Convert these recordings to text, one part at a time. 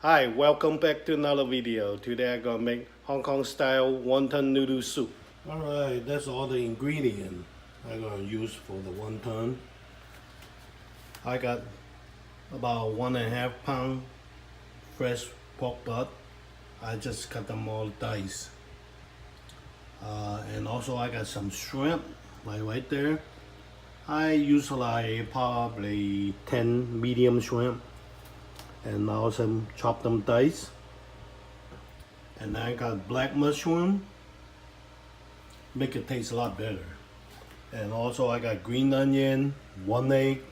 Hi, welcome back to another video. Today I'm gonna make Hong Kong style wonton noodle soup. Alright, that's all the ingredient I'm gonna use for the wonton. I got about 1.5 pound fresh pork butt. I just cut them all dice. And also I got some shrimp, like right there. I use like probably 10 medium shrimp. And also chop them dice. And I got black mushroom, make it taste a lot better. And also I got green onion, 1 egg,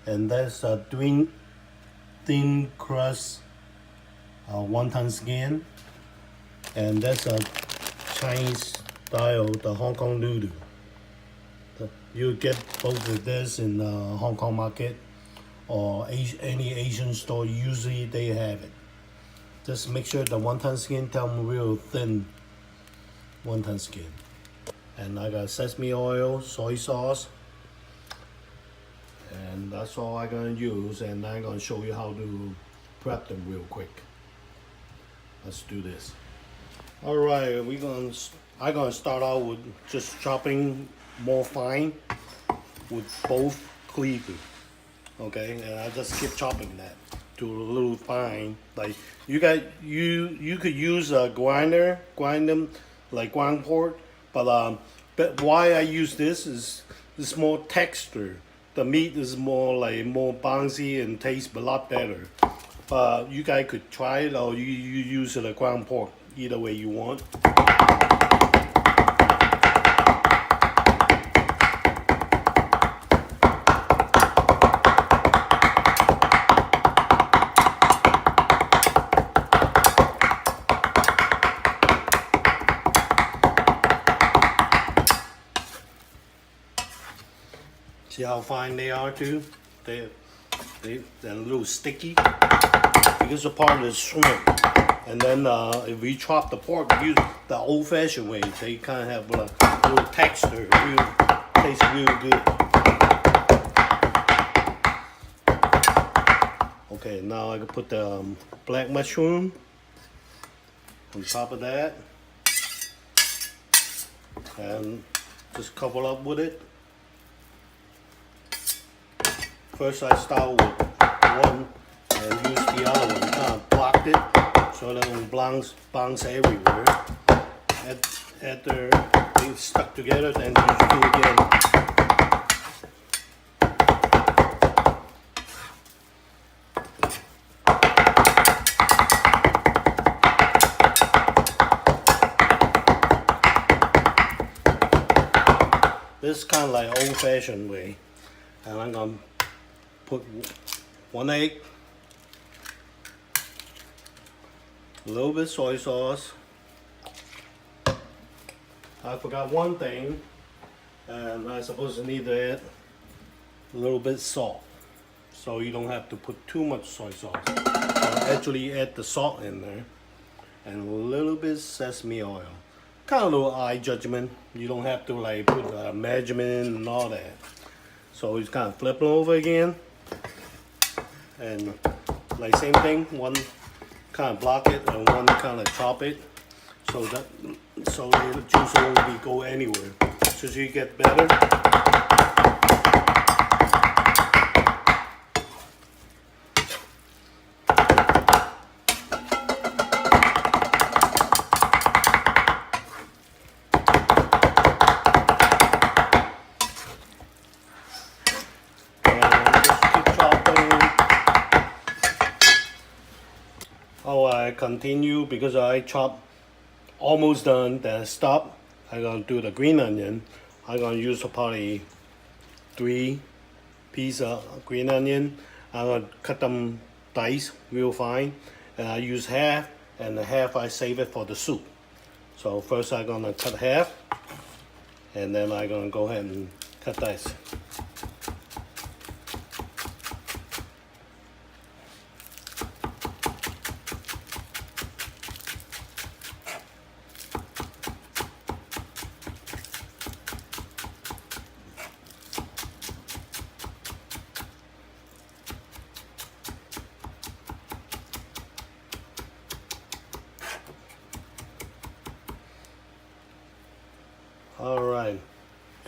and that's a thin crust wonton skin, and that's a Chinese style, the Hong Kong noodle. You get both of this in the Hong Kong market or any Asian store. Usually they have it. Just make sure the wonton skin, tell them real thin wonton skin. And I got sesame oil, soy sauce, and that's all I'm gonna use. And I'm gonna show you how to prep them real quick. Let's do this. All right, I'm gonna start out with just chopping more fine with both cleavers. Okay, and I just keep chopping that to a little fine. Like you could use a grinder, grind them like ground pork, but why I use this is it's more texture. The meat is more bouncy and tastes a lot better. You guys could try it, or you use it a ground pork, either way you want. See how fine they are too? They're a little sticky because of part of the shrimp. And then if we chop the pork, use the old-fashioned way, they kind of have a little texture. Tastes real good. Okay, now I can put the black mushroom on top of that, and just cover up with it. First I start with one and use the other one, kind of blocked it so that it won't bounce everywhere. After they stuck together, then you do it again. This is kind of like old-fashioned way, and I'm gonna put 1 egg, a little bit soy sauce. I forgot one thing, and I'm supposed to need to add a little bit salt, so you don't have to put too much soy sauce. I'll actually add the salt in there, and a little bit sesame oil. Kind of a little eye judgment. You don't have to like put a measurement and all that. So it's kind of flipping over again. And like same thing, one kind of block it and one kind of chop it, so the juice won't go anywhere. So you get better. Oh, I continue because I chop almost done, then I stop. I'm gonna do the green onion. I'm gonna use probably 3 pieces of green onion. I'm gonna cut them dice real fine, and I use half, and the half I save it for the soup. So first I'm gonna cut half, and then I'm gonna go ahead and cut dice.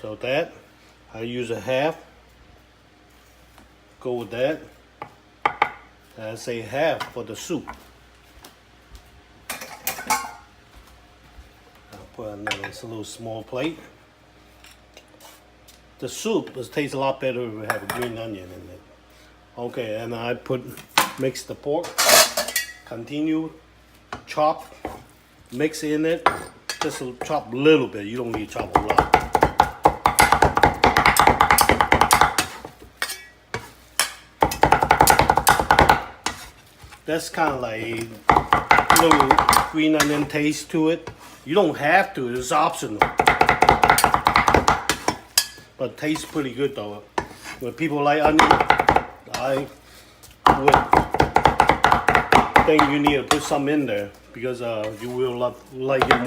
So that, I use a half. Go with that. And I say half for the soup. I'll put in this little small plate. The soup tastes a lot better if we have a green onion in it. Okay, and I mix the pork. Continue, chop, mix in it. Just chop a little bit. You don't need to chop a lot. That's kind of like a little green onion taste to it. You don't have to, it's optional. But it tastes pretty good though. When people like onion, I would think you need to put some in there because you will like it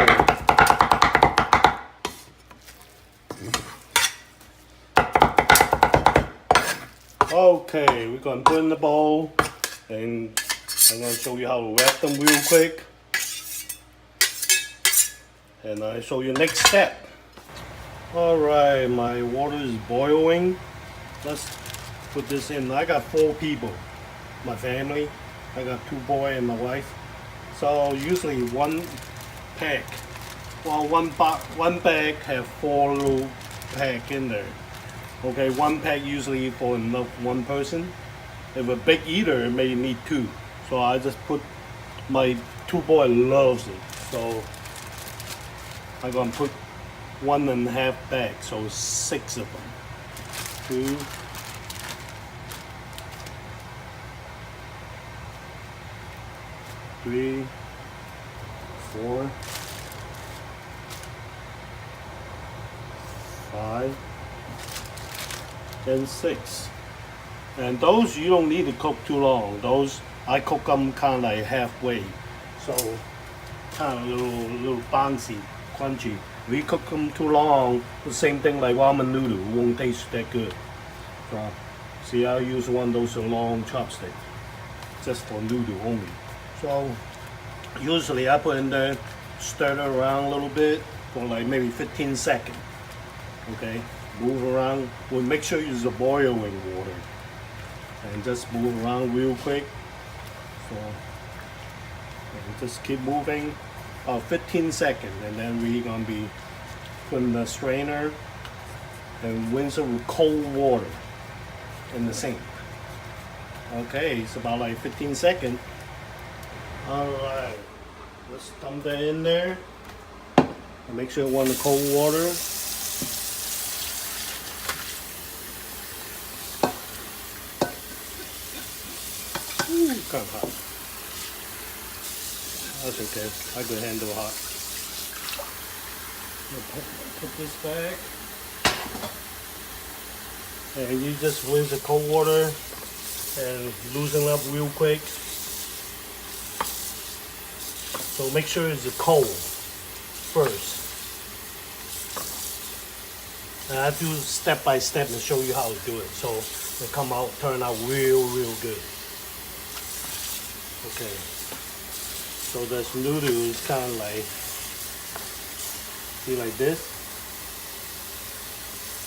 more. Okay, we're gonna put in the bowl and I'm going to show you how to wrap them real quick. And I'll show you next step. Alright, my water is boiling. Let's put this in. I got 4 people. My family. I got 2 boys and my wife. So usually 1 pack. Well, one bag have 4 little pack in there. Okay, 1 pack usually for enough 1 person. If a big eater, it may need 2. So I just put, my 2 boys loves it. So I'm gonna put 1.5 bags, so 6 of them. 2, 3, 4, 5, and 6. And those you don't need to cook too long. Those I cook them kind of like halfway, so kind of little bouncy, crunchy. If you cook them too long, the same thing like ramen noodle, it won't taste that good. So see, I use one of those long chopsticks, just for noodle only. So usually I put in there, stir it around a little bit for like maybe 15 seconds. Okay, move around. We'll make sure it's a boiling water. And just move around real quick. So just keep moving 15 seconds, and then we're gonna be putting the strainer and rinse it with cold water in the sink. Okay, it's about like 15 seconds. Alright, let's dump that in there and make sure it wants the cold water. Kind of hot. That's okay. I could handle hot. Put this back. And you just rinse the cold water and loosen up real quick. So make sure it's cold first. And I do step by step and show you how to do it. So it turn out real good. Okay, so this noodle is kind of like, see like this,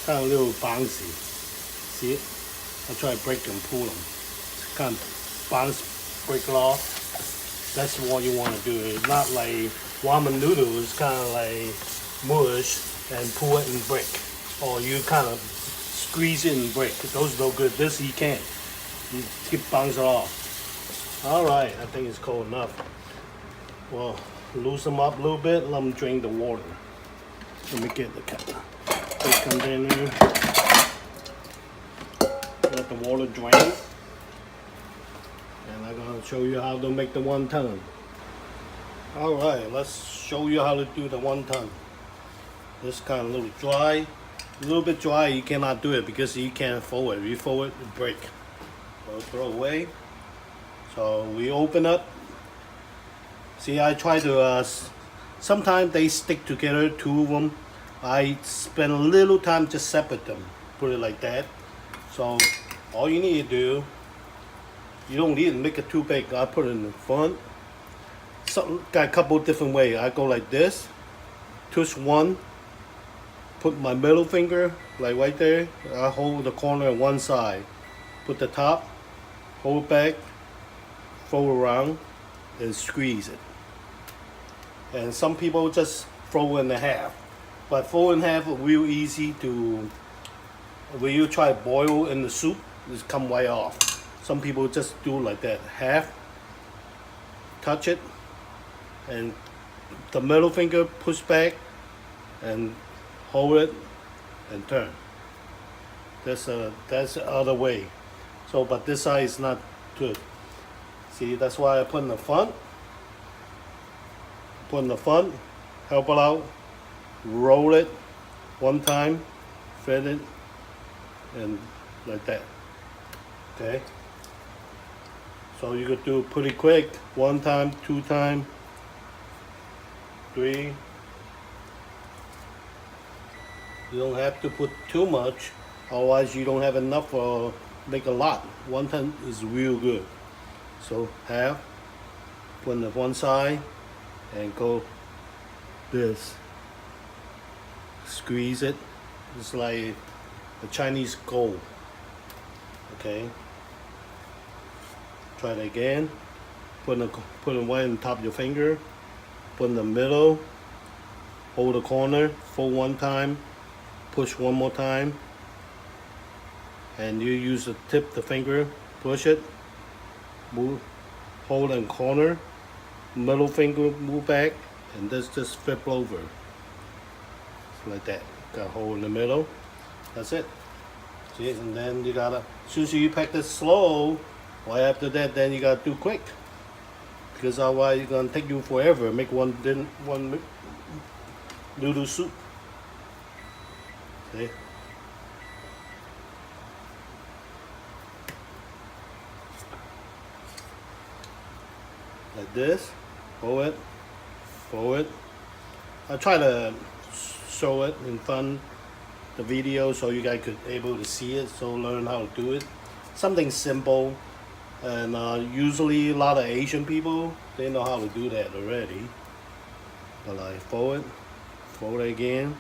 kind of a little bouncy. See it? I try to break them, pull them. Kind of bounce, break it off. That's what you want to do. It's not like ramen noodle. It's kind of like mush and pull it and break, or you kind of squeeze it and break. Those are no good. This you can't. You keep bouncing off. Alright, I think it's cold enough. Well, loosen them up a little bit, let them drain the water. Let me get the big container. Let the water drain. And I'm going to show you how to make the wonton. Alright, let's show you how to do the wonton. This kind of a little dry. A little bit dry, you cannot do it because you can't fold it. If you fold it, it'll break. So throw away. So we open up. See, I try to, sometimes they stick together, 2 of them. I spend a little time to separate them, put it like that. So all you need to do, you don't need to make it too big. I put it in the front. Got a couple different ways. I go like this, twist one, put my middle finger like right there. I hold the corner on one side. Put the top, hold back, fold around, and squeeze it. And some people just fold in half. But fold in half is real easy to, when you try to boil in the soup, it's come right off. Some people just do like that, half, touch it, and the middle finger push back, and hold it, and turn. That's the other way. So, but this side is not good. See, that's why I put in the front. Put in the front, help it out, roll it one time, fit it, and like that. Okay. So you could do pretty quick. One time, two time, three. You don't have to put too much, otherwise you don't have enough for make a lot. One time is real good. So half, put on the one side, and go this. Squeeze it. It's like a Chinese gold. Okay. Try it again. Put it one on top of your finger. Put in the middle. Hold the corner. Fold one time. Push one more time. And you use the tip, the finger. Push it. Move. Hold in corner. Middle finger move back. And this just flip over. Like that. Got a hole in the middle. That's it. See, and then you gotta, as soon as you practice slow, right after that, then you gotta do quick. Because otherwise it's gonna take you forever. Make one noodle soup. See? Like this. Fold it. I try to show it in front the video so you guys could able to see it, so learn how to do it. Something simple, and usually a lot of Asian people, they know how to do that already. But I fold it again.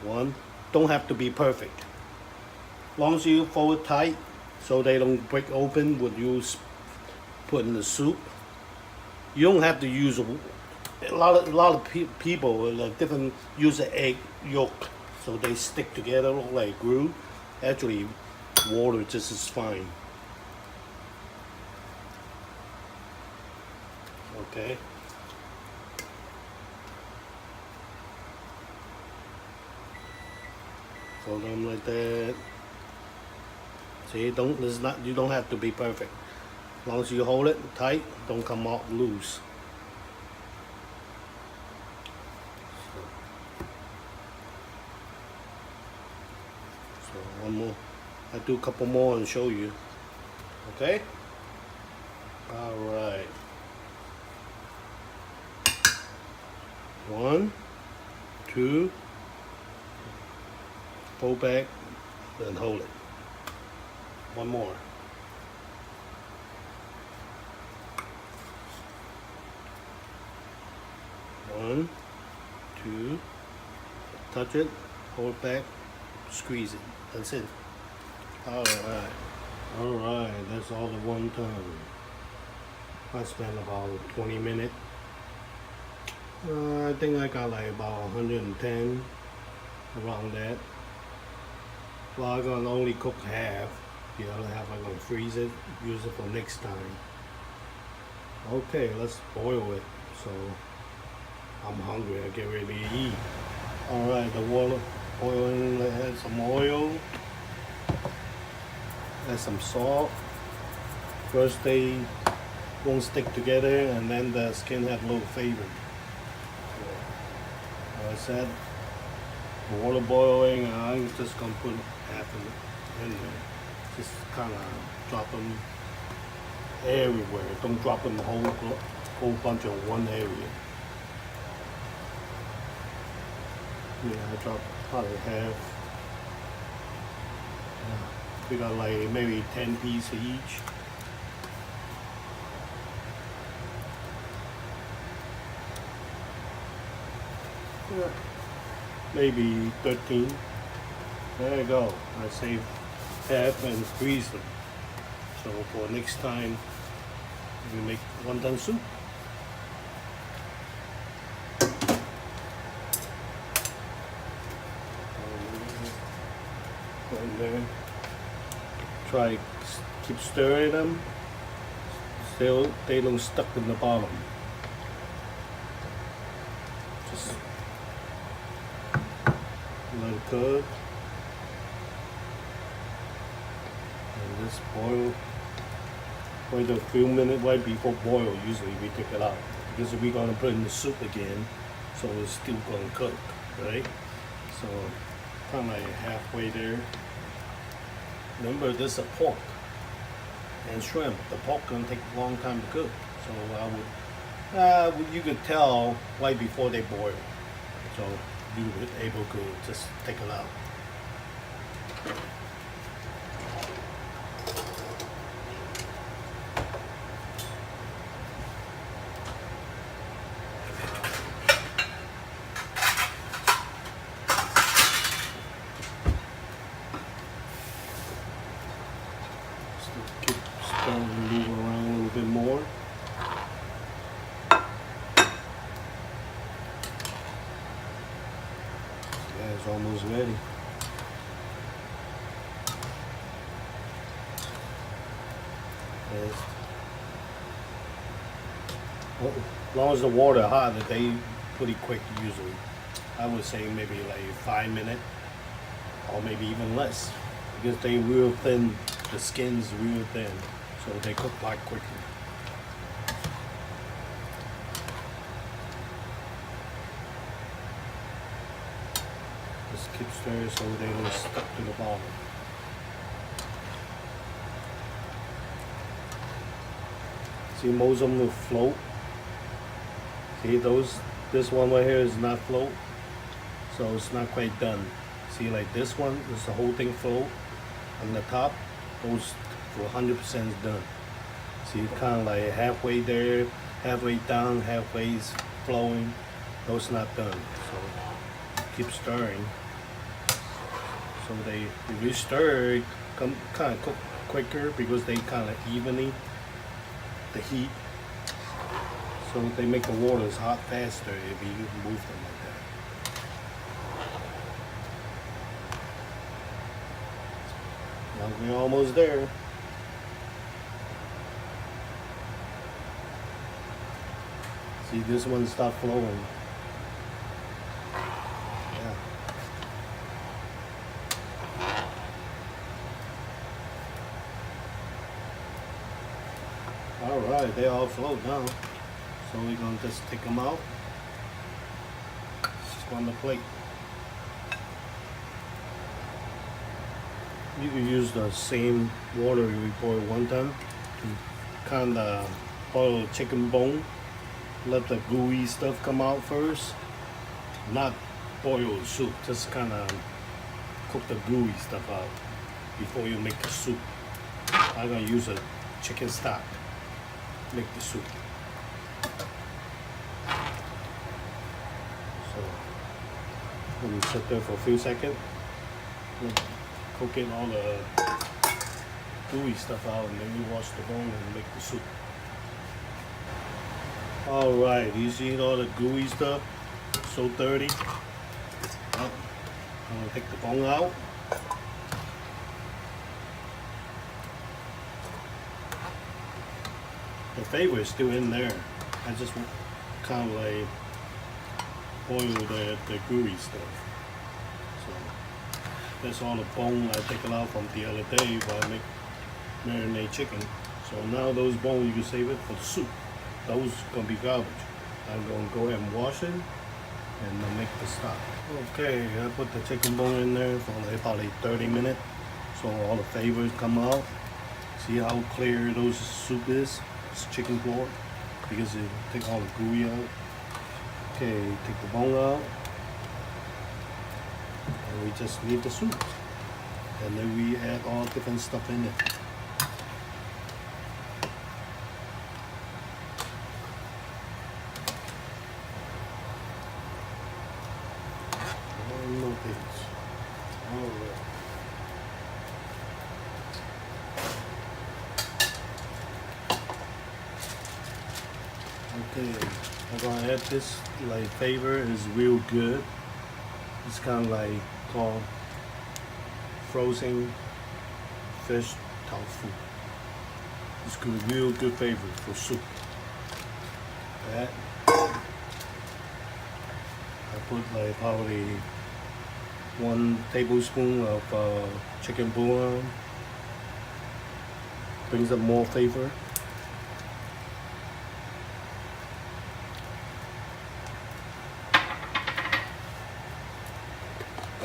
One, don't have to be perfect. As long as you fold it tight so they don't break open when you put in the soup. You don't have to use a lot of people different use an egg yolk, so they stick together look like glue. Actually, water just is fine. Okay. Fold them like that. See, you don't have to be perfect. As long as you hold it tight, don't come out loose. So one more. I'll do a couple more and show you. Okay? Alright. One, two, fold back, then hold it. One more. One, two, touch it, hold back, squeeze it. That's it. Alright, that's all the one time. I spent about 20 minutes. I think I got like about 110, around that. Well, I'm gonna only cook half. The other half I'm gonna freeze it, use it for next time. Okay, let's boil it. So I'm hungry, I get ready to eat. Alright, the water boiling, add some oil, add some salt. First they won't stick together, and then the skin have a little flavor. So, like I said, the water boiling, I'm just gonna put half of it in there. Just kind of drop them everywhere. Don't drop them the whole bunch of one area. Yeah, I dropped probably half. Yeah, we got like maybe 10 pieces each. Yeah. maybe 13. There you go. I saved half and freeze them. So for next time, we make wonton soup. Go in there. Try keep stirring them. Still, they don't stuck in the bottom. Just let it cook. And just boil. Wait a few minutes right before boil. Usually we take it out because we're gonna put in the soup again, so it's still gonna cook, right? So kind of like halfway there. Remember, this is pork and shrimp. The pork gonna take a long time to cook, so I would. You could tell right before they boil, so you would able to just take it out. Keep stirring and move around a little bit more. Yeah, it's almost ready. Well, as long as the water hot, they pretty quick usually. I would say maybe like 5 minutes or maybe even less because they real thin. The skin's real thin, so they cook quite quickly. Just keep stirring so they don't stuck to the bottom. See, most of them will float. See those? This one right here is not float, so it's not quite done. See, like this one, is the whole thing float on the top. Those for 100% is done. See, it's kind of like halfway there, halfway down, halfway is flowing. Those not done. So keep stirring. So if you stir, it kind of cook quicker because they kind of evenly the heat. So they make the waters hot faster if you move them like that. Now we're almost there. See, this one start flowing. Yeah. All right, they all float now. So we're gonna just take them out. Just on the plate. You can use the same water we boiled one time to kind of boil chicken bone. Let the gooey stuff come out first. Not boil the soup, just kind of cook the gooey stuff out before you make the soup. I'm gonna use a chicken stock to make the soup. So let me sit there for a few seconds. Cooking all the gooey stuff out, and then we wash the bone and make the soup. All right, you see all the gooey stuff? So dirty. I'm gonna take the bone out. The flavor is still in there. I just kind of like boil the gooey stuff. That's all the bone I take it out from the other day while I make marinade chicken. So now those bones, you can save it for the soup. Those gonna be garbage. I'm gonna go ahead and wash it and make the stock. Okay, I put the chicken bone in there for like probably 30 minutes. So all the flavors come out. See how clear those soup is? It's chicken floor because it take all the gooey out. Okay, take the bone out. And we just need the soup. And then we add all different stuff in it. Okay, I'm gonna add this like flavor is real good. It's kind of like called frozen fish tofu. It's good, real good flavor for soup. That I put like probably 1 tablespoon of chicken bouillon. Brings up more flavor.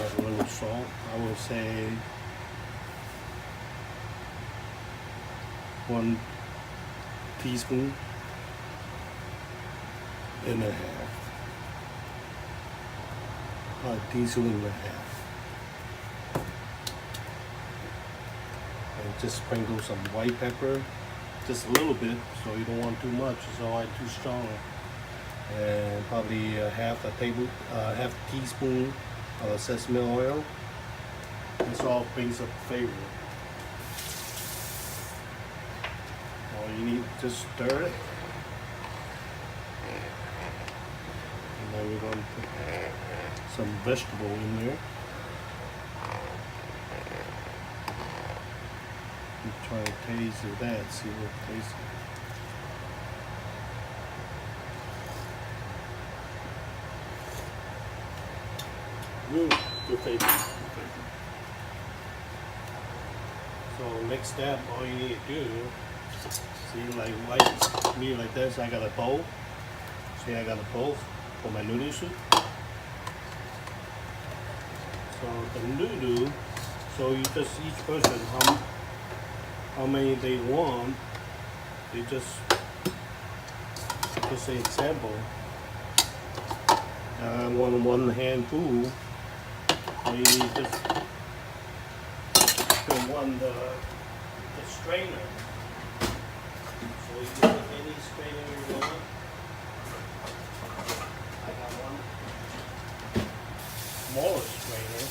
A little salt. I would say 1 teaspoon and a half. A teaspoon and a half. And just sprinkle some white pepper, just a little bit, so you don't want too much, so I too strong. And probably half teaspoon of sesame oil. This all brings up flavor. All you need, just stir it. And then we're going to put some vegetable in there. Try to taste that, see what it tastes like. Good flavor. So next step, all you need to do, see like me like this, I got a bowl. See, I got a bowl for my noodle soup. So the noodle, so you just each person how many they want, they just an example. I want 1 handful. So you just want the strainer. So you get any strainer you want. I got 1 smaller strainer,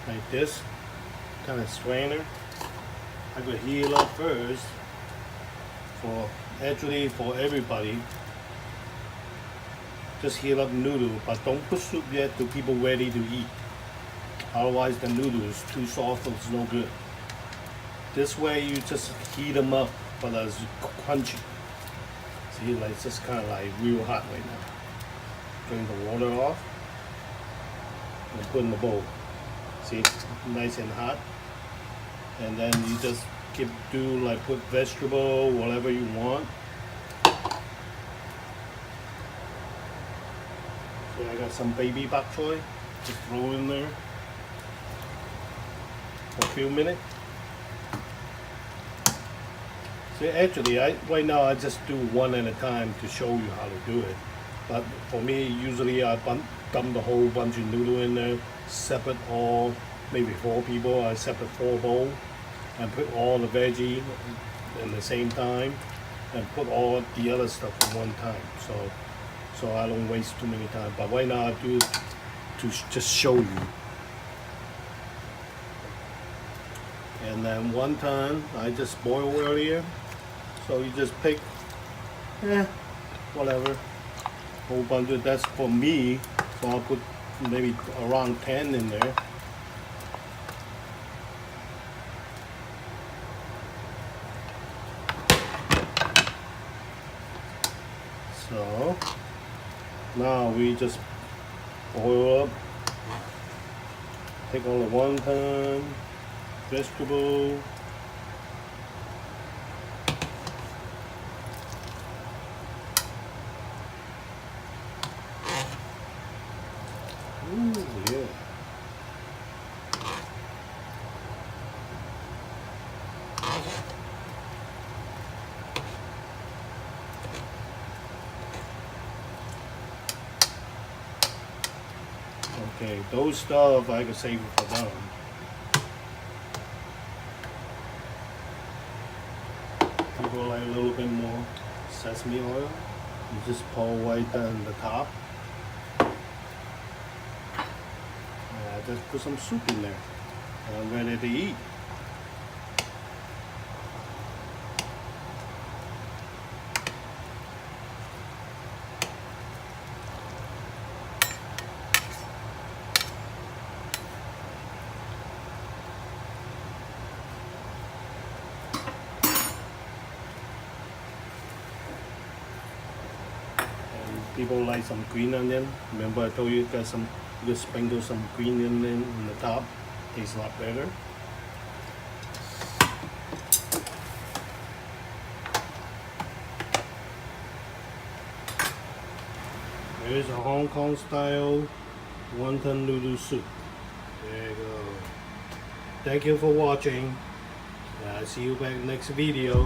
like this kind of strainer. I could heat it up first for everybody. Just heat up noodle, but don't put soup yet to people ready to eat. Otherwise the noodle is too soft, it's no good. This way you just heat them up, but it's crunchy. See, like it's just kind of like real hot right now. Drain the water off and put in the bowl. See, nice and hot. And then you just put vegetable, whatever you want. So I got some baby Bac Choi, just throw in there for a few minutes. See, actually, right now I just do 1 at a time to show you how to do it. But for me, usually I dump the whole bunch of noodle in there, separate all, maybe 4 people, I separate 4 bowls, and put all the veggie in the same time, and put all the other stuff at one time. So I don't waste too many time. But right now I do it to just show you. And then one time I just boil earlier. So you just pick, whatever, whole bunch of, that's for me. So I'll put maybe around 10 in there. So now we just boil up, take all the wonton, vegetable, ooh, yeah. Okay, those stuff I can save it for them. People like a little bit more sesame oil. You just pour right down the top. And I just put some soup in there. And I'm ready to eat. People like some green onion. Remember I told you you could sprinkle some green onion on the top. Tastes a lot better. Here's a Hong Kong style wonton noodle soup. There you go. Thank you for watching. See you back next video.